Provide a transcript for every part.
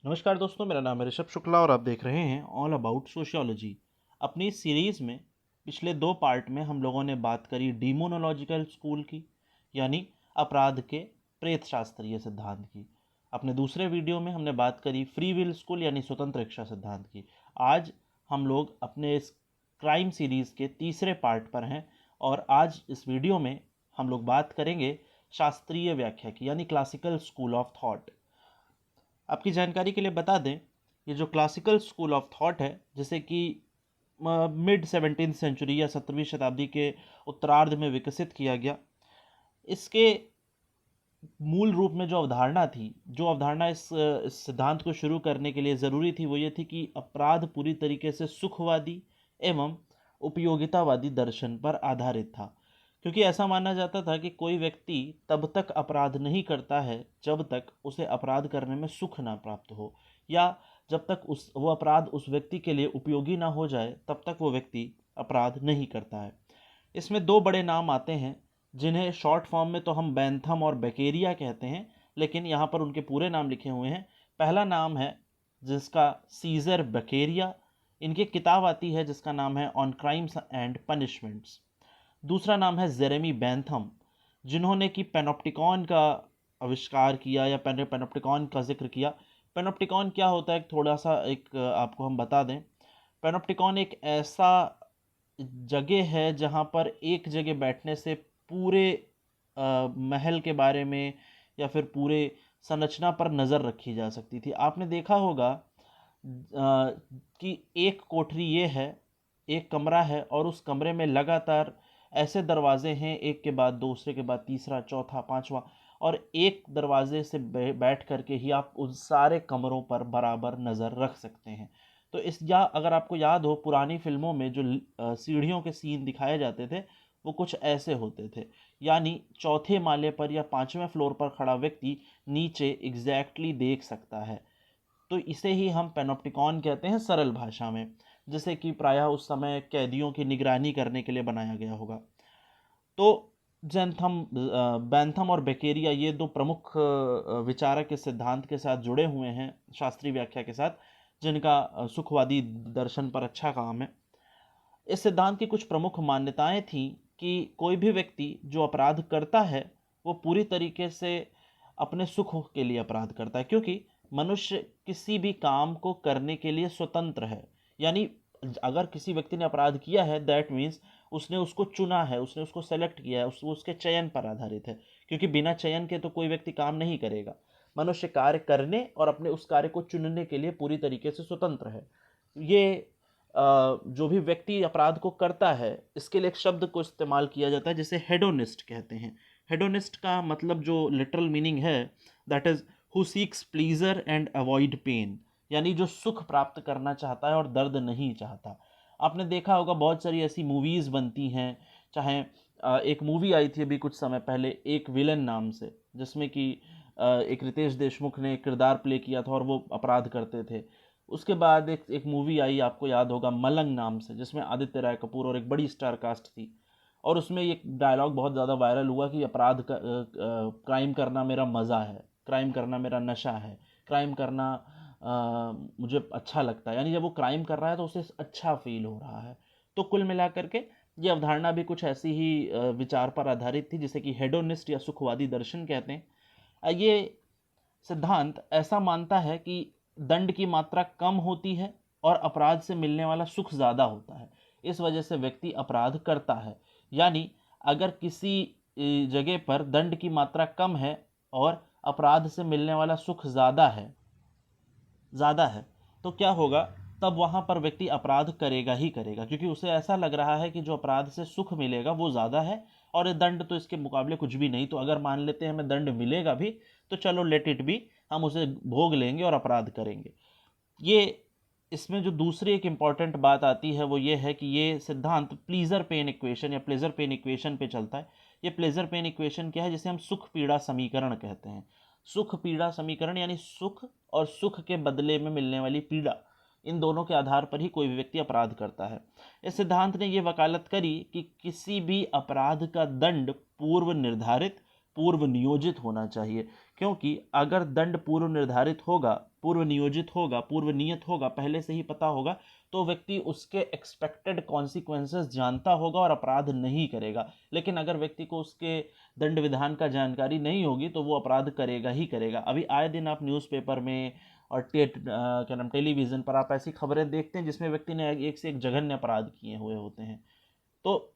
नमस्कार दोस्तों, मेरा नाम है ऋषभ शुक्ला और आप देख रहे हैं ऑल अबाउट सोशियोलॉजी। अपनी इस सीरीज़ में पिछले दो पार्ट में हम लोगों ने बात करी डीमोनोलॉजिकल स्कूल की, यानी अपराध के प्रेत शास्त्रीय सिद्धांत की। अपने दूसरे वीडियो में हमने बात करी फ्री विल स्कूल यानी स्वतंत्र इच्छा सिद्धांत की। आज हम लोग अपने इस क्राइम सीरीज़ के तीसरे पार्ट पर हैं और आज इस वीडियो में हम लोग बात करेंगे शास्त्रीय व्याख्या की, यानी क्लासिकल स्कूल ऑफ थॉट। आपकी जानकारी के लिए बता दें, ये जो क्लासिकल स्कूल ऑफ थॉट है, जैसे कि मिड 17वीं सेंचुरी या 17वीं शताब्दी के उत्तरार्ध में विकसित किया गया। इसके मूल रूप में जो अवधारणा थी, जो अवधारणा इस सिद्धांत को शुरू करने के लिए ज़रूरी थी, वो ये थी कि अपराध पूरी तरीके से सुखवादी एवं उपयोगितावादी दर्शन पर आधारित था। क्योंकि ऐसा माना जाता था कि कोई व्यक्ति तब तक अपराध नहीं करता है जब तक उसे अपराध करने में सुख ना प्राप्त हो, या जब तक वो अपराध उस व्यक्ति के लिए उपयोगी ना हो जाए तब तक वो व्यक्ति अपराध नहीं करता है। इसमें दो बड़े नाम आते हैं जिन्हें शॉर्ट फॉर्म में तो हम बैंथम और बेकेरिया कहते हैं, लेकिन यहाँ पर उनके पूरे नाम लिखे हुए हैं। पहला नाम है जिसका सीजर बेकेरिया, इनकी किताब आती है जिसका नाम है ऑन क्राइम्स एंड पनिशमेंट्स। दूसरा नाम है जेरेमी बैंथम, जिन्होंने कि पेनोप्टिकॉन का आविष्कार किया या पेनोप्टिकॉन का जिक्र किया। पेनोप्टिकॉन क्या होता है, थोड़ा सा आपको हम बता दें। पेनोप्टिकॉन एक ऐसा जगह है जहाँ पर एक जगह बैठने से पूरे महल के बारे में या फिर पूरे संरचना पर नज़र रखी जा सकती थी। आपने देखा होगा कि एक कोठरी ये है, एक कमरा है और उस कमरे में लगातार ऐसे दरवाजे हैं, एक के बाद दूसरे के बाद तीसरा चौथा पांचवा, और एक दरवाजे से बैठ करके ही आप उन सारे कमरों पर बराबर नज़र रख सकते हैं। तो इस या अगर आपको याद हो, पुरानी फिल्मों में जो सीढ़ियों के सीन दिखाए जाते थे वो कुछ ऐसे होते थे, यानी चौथे माले पर या पांचवें फ्लोर पर खड़ा व्यक्ति नीचे एग्जैक्टली देख सकता है। तो इसे ही हम पैनोप्टिकॉन कहते हैं सरल भाषा में, जैसे कि प्रायः उस समय कैदियों की निगरानी करने के लिए बनाया गया होगा। तो बैंथम और बेकेरिया ये दो प्रमुख विचारक इस सिद्धांत के साथ जुड़े हुए हैं, शास्त्रीय व्याख्या के साथ, जिनका सुखवादी दर्शन पर अच्छा काम है। इस सिद्धांत की कुछ प्रमुख मान्यताएं थीं कि कोई भी व्यक्ति जो अपराध करता है वो पूरी तरीके से अपने सुख के लिए अपराध करता है, क्योंकि मनुष्य किसी भी काम को करने के लिए स्वतंत्र है। यानी अगर किसी व्यक्ति ने अपराध किया है, दैट मीन्स उसने उसको चुना है, उसने उसको सेलेक्ट किया है, उसके चयन पर आधारित है। क्योंकि बिना चयन के तो कोई व्यक्ति काम नहीं करेगा। मनुष्य कार्य करने और अपने उस कार्य को चुनने के लिए पूरी तरीके से स्वतंत्र है। ये जो भी व्यक्ति अपराध को करता है, इसके लिए एक शब्द को इस्तेमाल किया जाता है जिसे हेडोनिस्ट कहते हैं। हेडोनिस्ट का मतलब जो लिटरल मीनिंग है, that is who seeks pleasure and avoid pain, यानी जो सुख प्राप्त करना चाहता है और दर्द नहीं चाहता। आपने देखा होगा बहुत सारी ऐसी मूवीज़ बनती हैं, चाहे एक मूवी आई थी अभी कुछ समय पहले एक विलन नाम से, जिसमें कि एक रितेश देशमुख ने किरदार प्ले किया था और वो अपराध करते थे। उसके बाद एक मूवी आई, आपको याद होगा, मलंग नाम से, जिसमें आदित्य राय कपूर और एक बड़ी स्टार कास्ट थी। और उसमें एक डायलॉग बहुत ज़्यादा वायरल हुआ कि क्राइम करना मेरा मज़ा है, क्राइम करना मेरा नशा है, क्राइम करना मुझे अच्छा लगता है। यानी जब वो क्राइम कर रहा है तो उसे अच्छा फील हो रहा है। तो कुल मिलाकर के ये अवधारणा भी कुछ ऐसी ही विचार पर आधारित थी, जिसे कि हेडोनिस्ट या सुखवादी दर्शन कहते हैं। ये सिद्धांत ऐसा मानता है कि दंड की मात्रा कम होती है और अपराध से मिलने वाला सुख ज़्यादा होता है। इस वजह से व्यक्ति अपराध करता है। यानी अगर किसी जगह पर दंड की मात्रा कम है और अपराध से मिलने वाला सुख ज़्यादा है, तो क्या होगा, तब वहाँ पर व्यक्ति अपराध करेगा ही करेगा, क्योंकि उसे ऐसा लग रहा है कि जो अपराध से सुख मिलेगा वो ज़्यादा है और ये दंड तो इसके मुकाबले कुछ भी नहीं। तो अगर मान लेते हैं हमें दंड मिलेगा भी, तो चलो लेट इट बी, हम उसे भोग लेंगे और अपराध करेंगे। ये इसमें जो दूसरी एक इम्पॉर्टेंट बात आती है वो ये है कि ये सिद्धांत प्लीजर पेन इक्वेशन या प्लेजर पेन इक्वेशन पे चलता है। ये प्लेजर पेन इक्वेशन क्या है, जिसे हम सुख पीड़ा समीकरण कहते हैं। सुख पीड़ा समीकरण यानी सुख और सुख के बदले में मिलने वाली पीड़ा, इन दोनों के आधार पर ही कोई भी व्यक्ति अपराध करता है। इस सिद्धांत ने यह वकालत करी कि किसी भी अपराध का दंड पूर्व निर्धारित, पूर्व नियोजित होना चाहिए। क्योंकि अगर दंड पूर्व निर्धारित होगा, पूर्व नियोजित होगा, पूर्व नियत होगा, पहले से ही पता होगा, तो व्यक्ति उसके एक्सपेक्टेड कॉन्सिक्वेंसेस जानता होगा और अपराध नहीं करेगा। लेकिन अगर व्यक्ति को उसके दंड विधान का जानकारी नहीं होगी तो वो अपराध करेगा ही करेगा। अभी आए दिन आप न्यूज़पेपर में और क्या नाम टेलीविज़न पर आप ऐसी खबरें देखते हैं जिसमें व्यक्ति ने एक से एक जघन्य अपराध किए हुए होते हैं। तो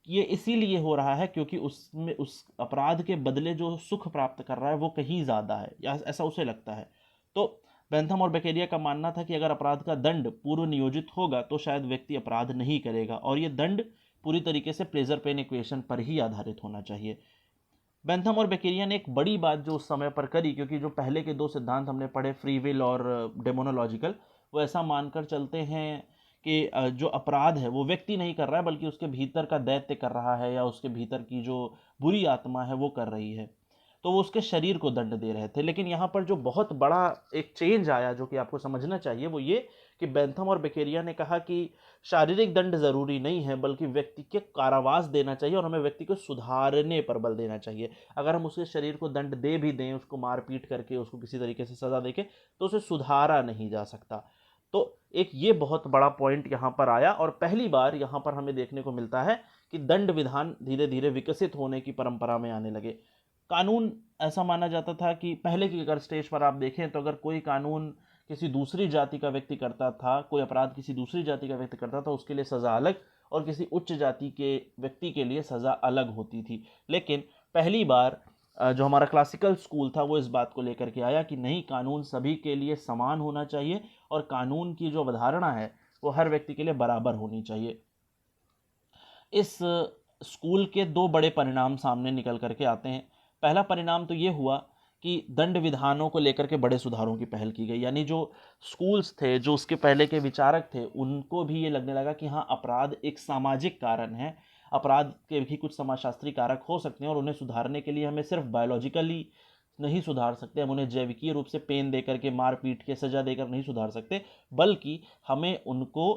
ये इसीलिए हो रहा है क्योंकि उसमें उस अपराध के बदले जो सुख प्राप्त कर रहा है वो कहीं ज़्यादा है, या ऐसा उसे लगता है। तो बेंथम और बेकेरिया का मानना था कि अगर अपराध का दंड पूर्व नियोजित होगा तो शायद व्यक्ति अपराध नहीं करेगा, और ये दंड पूरी तरीके से प्लेजर पेन इक्वेशन पर ही आधारित होना चाहिए। बेंथम और बेकेरिया ने एक बड़ी बात जो उस समय पर करी, क्योंकि जो पहले के दो सिद्धांत हमने पढ़े, फ्री विल और डेमोनोलॉजिकल, वो ऐसा मानकर चलते हैं कि जो अपराध है वो व्यक्ति नहीं कर रहा है बल्कि उसके भीतर का दैत्य कर रहा है, या उसके भीतर की जो बुरी आत्मा है वो कर रही है, तो वो उसके शरीर को दंड दे रहे थे। लेकिन यहाँ पर जो बहुत बड़ा एक चेंज आया जो कि आपको समझना चाहिए वो ये कि बेंथम और बेकेरिया ने कहा कि शारीरिक दंड जरूरी नहीं है बल्कि व्यक्ति के कारावास देना चाहिए, और हमें व्यक्ति को सुधारने पर बल देना चाहिए। अगर हम उसके शरीर को दंड दे भी दें, उसको मार पीट करके उसको किसी तरीके से सजा देके, तो उसे सुधारा नहीं जा सकता। तो एक ये बहुत बड़ा पॉइंट यहाँ पर आया, और पहली बार यहाँ पर हमें देखने को मिलता है कि दंड विधान धीरे धीरे विकसित होने की परंपरा में आने लगे। कानून ऐसा माना जाता था कि पहले की अगर स्टेज पर आप देखें तो अगर कोई कानून किसी दूसरी जाति का व्यक्ति करता था, कोई अपराध किसी दूसरी जाति का व्यक्ति करता था, उसके लिए सज़ा अलग, और किसी उच्च जाति के व्यक्ति के लिए सज़ा अलग होती थी। लेकिन पहली बार जो हमारा क्लासिकल स्कूल था वो इस बात को लेकर के आया कि नहीं, कानून सभी के लिए समान होना चाहिए, और कानून की जो अवधारणा है वो हर व्यक्ति के लिए बराबर होनी चाहिए। इस स्कूल के दो बड़े परिणाम सामने निकल करके आते हैं। पहला परिणाम तो ये हुआ कि दंड विधानों को लेकर के बड़े सुधारों की पहल की गई, यानी जो स्कूल्स थे, जो उसके पहले के विचारक थे, उनको भी ये लगने लगा कि हाँ, अपराध एक सामाजिक कारण है, अपराध के भी कुछ समाजशास्त्री कारक हो सकते हैं, और उन्हें सुधारने के लिए हमें सिर्फ बायोलॉजिकली नहीं सुधार सकते, हम उन्हें जैविकीय रूप से पेन देकर के, मार पीट के, सजा देकर नहीं सुधार सकते, बल्कि हमें उनको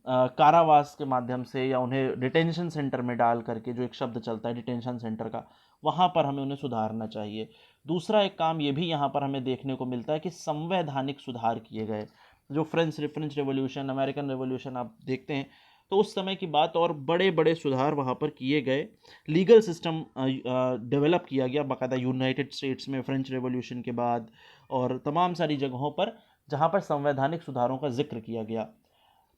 कारावास के माध्यम से या उन्हें डिटेंशन सेंटर में डाल करके, जो एक शब्द चलता है डिटेंशन सेंटर का, वहाँ पर हमें उन्हें सुधारना चाहिए। दूसरा एक काम ये भी यहाँ पर हमें देखने को मिलता है कि संवैधानिक सुधार किए गए। जो फ्रेंच रेवोल्यूशन, अमेरिकन रेवोल्यूशन आप देखते हैं तो उस समय की बात, और बड़े बड़े सुधार वहाँ पर किए गए। लीगल सिस्टम डेवलप किया गया बाकायदा यूनाइटेड स्टेट्स में फ्रेंच रेवोल्यूशन के बाद, और तमाम सारी जगहों पर जहाँ पर संवैधानिक सुधारों का जिक्र किया गया।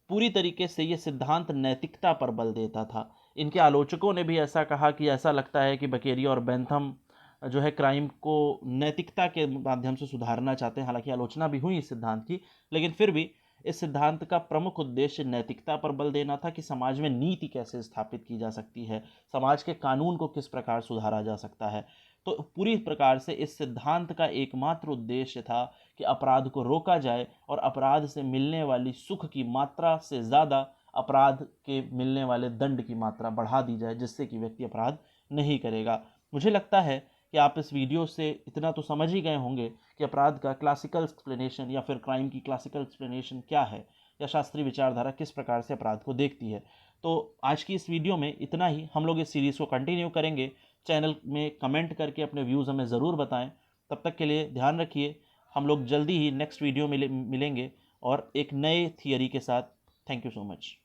पूरी तरीके से ये सिद्धांत नैतिकता पर बल देता था। इनके आलोचकों ने भी ऐसा कहा कि ऐसा लगता है कि बकेरिया और बेंथम जो है क्राइम को नैतिकता के माध्यम से सुधारना चाहते हैं। हालांकि आलोचना भी हुई इस सिद्धांत की, लेकिन फिर भी इस सिद्धांत का प्रमुख उद्देश्य नैतिकता पर बल देना था कि समाज में नीति कैसे स्थापित की जा सकती है, समाज के कानून को किस प्रकार सुधारा जा सकता है। तो पूरी प्रकार से इस सिद्धांत का एकमात्र उद्देश्य था कि अपराध को रोका जाए, और अपराध से मिलने वाली सुख की मात्रा से ज़्यादा अपराध के मिलने वाले दंड की मात्रा बढ़ा दी जाए, जिससे कि व्यक्ति अपराध नहीं करेगा। मुझे लगता है कि आप इस वीडियो से इतना तो समझ ही गए होंगे कि अपराध का क्लासिकल एक्सप्लेनेशन या फिर क्राइम की क्लासिकल एक्सप्लेनेशन क्या है, या शास्त्रीय विचारधारा किस प्रकार से अपराध को देखती है। तो आज की इस वीडियो में इतना ही। हम लोग इस सीरीज़ को कंटिन्यू करेंगे। चैनल में कमेंट करके अपने व्यूज़ हमें ज़रूर बताएं। तब तक के लिए ध्यान रखिए। हम लोग जल्दी ही नेक्स्ट वीडियो मिलेंगे और एक नए थियरी के साथ। Thank you so much.